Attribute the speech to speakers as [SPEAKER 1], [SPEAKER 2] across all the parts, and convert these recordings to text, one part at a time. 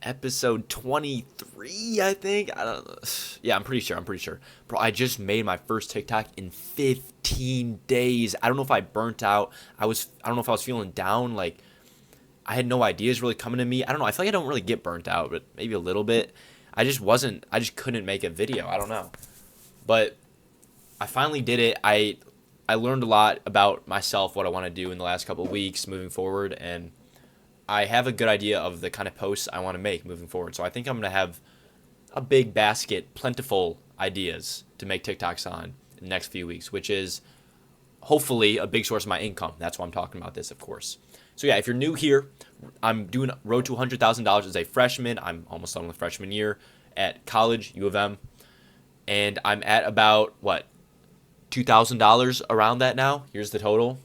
[SPEAKER 1] episode 23, I think. I don't know. Yeah, I'm pretty sure. Bro, I just made my first TikTok in 15 days. I don't know if I burnt out. I don't know if I was feeling down. Like, I had no ideas really coming to me. I don't know. I feel like I don't really get burnt out, but maybe a little bit. I just couldn't make a video. I don't know. But I finally did it. I learned a lot about myself, what I want to do in the last couple of weeks moving forward, and I have a good idea of the kind of posts I want to make moving forward. So I think I'm going to have a big basket, plentiful ideas to make TikToks on in the next few weeks, which is hopefully a big source of my income. That's why I'm talking about this, of course. So yeah, if you're new here, I'm doing Road to $100,000 as a freshman. I'm almost done with freshman year at college, U of M. And I'm at about, $2,000 around that now. Here's the total.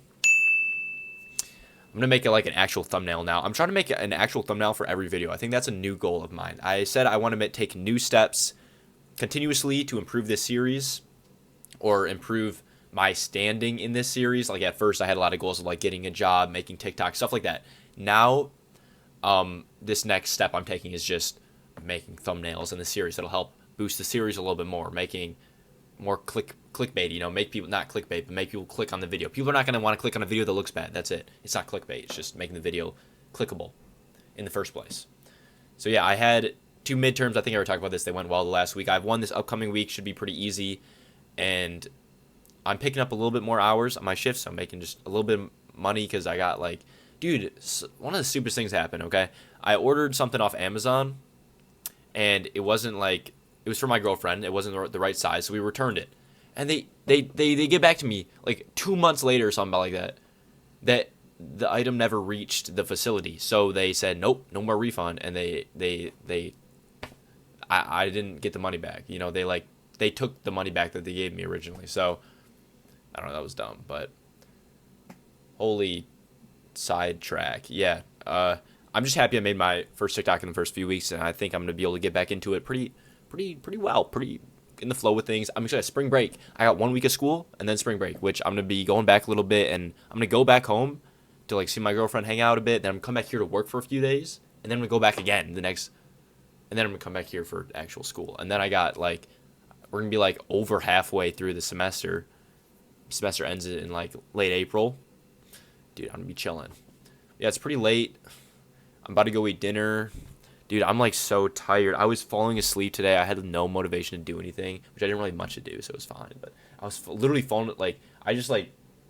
[SPEAKER 1] I'm going to make it like an actual thumbnail now. I'm trying to make an actual thumbnail for every video. I think that's a new goal of mine. I said I want to take new steps continuously to improve this series or improve my standing in this series. Like at first I had a lot of goals of like getting a job, making TikTok, stuff like that. Now, this next step I'm taking is just making thumbnails in the series that'll help boost the series a little bit more, making more clickbait, make people, not clickbait, but make people click on the video. People are not going to want to click on a video that looks bad. That's it. It's not clickbait. It's just making the video clickable in the first place. So yeah, I had 2 midterms. I think I already talked about this. They went well the last week. I have one this upcoming week. Should be pretty easy. And I'm picking up a little bit more hours on my shifts. So I'm making just a little bit of money because I got dude, one of the stupidest things happened, okay? I ordered something off Amazon and it wasn't it was for my girlfriend. It wasn't the right size, so we returned it. And they get back to me 2 months later or something like that the item never reached the facility. So they said, nope, no more refund. And I didn't get the money back. They took the money back that they gave me originally. So I don't know, that was dumb, but holy sidetrack. Yeah. I'm just happy I made my first TikTok in the first few weeks, and I think I'm going to be able to get back into it pretty well, pretty in the flow with things. I'm excited. Spring break. I got 1 week of school and then spring break, which I'm going to be going back a little bit, and I'm going to go back home to see my girlfriend, hang out a bit. Then I'm going to come back here to work for a few days, and then I'm going to go back again and then I'm going to come back here for actual school. And then I got we're going to be over halfway through the semester. Semester ends in late April. Dude, I'm going to be chilling. Yeah, it's pretty late. I'm about to go eat dinner. Dude, I'm so tired. I was falling asleep today. I had no motivation to do anything, which I didn't really have much to do, so it was fine. But I was literally falling, I just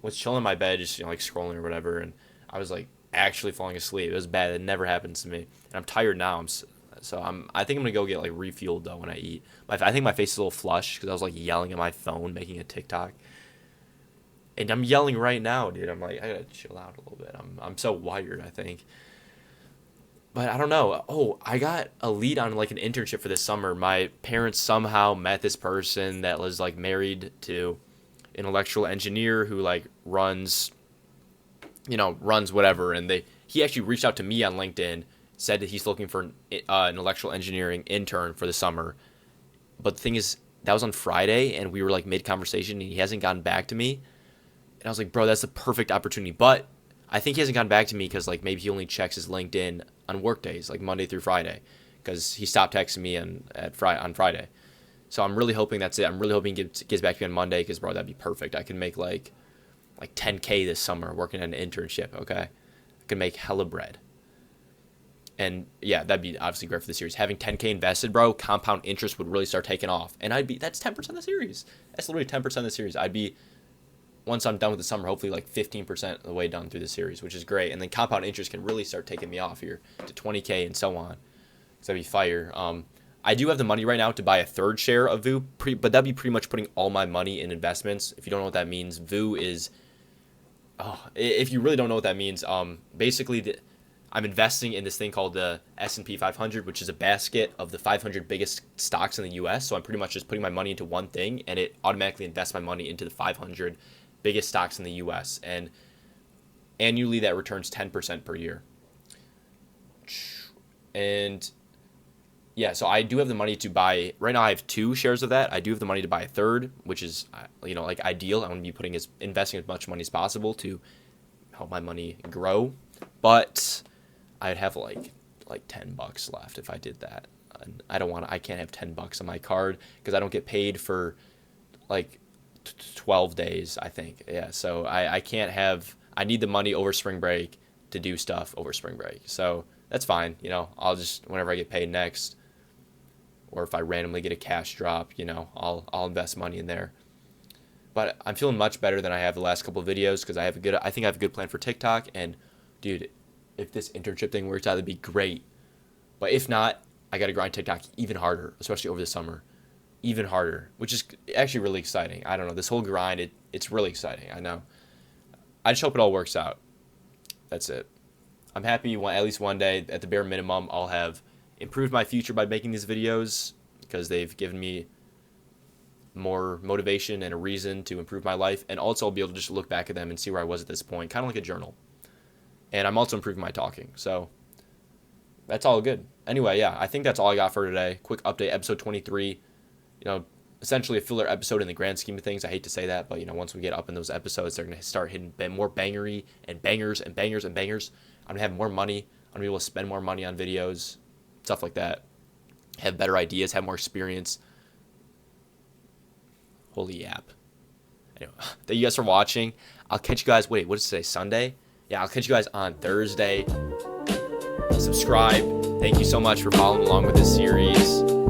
[SPEAKER 1] was chilling in my bed, just scrolling or whatever, and I was actually falling asleep. It was bad. It never happens to me, and I'm tired now. I think I'm gonna go get refueled though when I eat. I think my face is a little flushed because I was yelling at my phone making a TikTok, and I'm yelling right now, dude. I'm I gotta chill out a little bit. I'm so wired, I think. But I don't know. Oh, I got a lead on an internship for this summer. My parents somehow met this person that was married to an electrical engineer who runs whatever. And he actually reached out to me on LinkedIn, said that he's looking for an electrical engineering intern for the summer. But the thing is, that was on Friday, and we were mid conversation, and he hasn't gotten back to me. And I was bro, that's the perfect opportunity. But I think he hasn't gotten back to me because maybe he only checks his LinkedIn on work days, Monday through Friday, because he stopped texting me on Friday. So I'm really hoping that's it. I'm really hoping he gets back to me on Monday because, bro, that'd be perfect. I can make like 10K this summer working at an internship, okay? I can make hella bread. And yeah, that'd be obviously great for the series. Having 10K invested, bro, compound interest would really start taking off. And that's 10% of the series. That's literally 10% of the series. Once I'm done with the summer, hopefully 15% of the way done through the series, which is great. And then compound interest can really start taking me off here to 20K and so on. So that'd be fire. I do have the money right now to buy a third share of VU, but that'd be pretty much putting all my money in investments. If you don't know what that means, VU is, if you really don't know what that means, basically I'm investing in this thing called the S&P 500, which is a basket of the 500 biggest stocks in the U.S. So I'm pretty much just putting my money into one thing, and it automatically invests my money into the 500 biggest stocks in the U.S. And annually that returns 10% per year. And yeah, so I do have the money to buy. Right now I have 2 shares of that. I do have the money to buy a third, which is ideal. I want to be investing as much money as possible to help my money grow. But I'd have like $10 left if I did that. And I can't have $10 on my card because I don't get paid for like 12 days, I think. Yeah, so I can't have, I need the money over spring break to do stuff over spring break. So that's fine. I'll just, whenever I get paid next, or if I randomly get a cash drop, I'll invest money in there. But I'm feeling much better than I have the last couple of videos because I think I have a good plan for TikTok. And dude, if this internship thing works out, that'd be great. But if not, I got to grind TikTok even harder, especially over the summer, even harder, which is actually really exciting. I don't know, this whole grind, it's really exciting. I know. I just hope it all works out. That's it. I'm happy at least one day, at the bare minimum, I'll have improved my future by making these videos because they've given me more motivation and a reason to improve my life. And also I'll be able to just look back at them and see where I was at this point, kind of like a journal. And I'm also improving my talking. So that's all good. Anyway, yeah, I think that's all I got for today. Quick update, episode 23. Essentially a filler episode in the grand scheme of things. I hate to say that, but once we get up in those episodes, they're going to start hitting more bangery and bangers and bangers and bangers. I'm going to have more money. I'm going to be able to spend more money on videos, stuff like that. Have better ideas, have more experience. Holy yap. Anyway, thank you guys for watching. I'll catch you guys, wait, what is today, Sunday? Yeah, I'll catch you guys on Thursday. Subscribe. Thank you so much for following along with this series.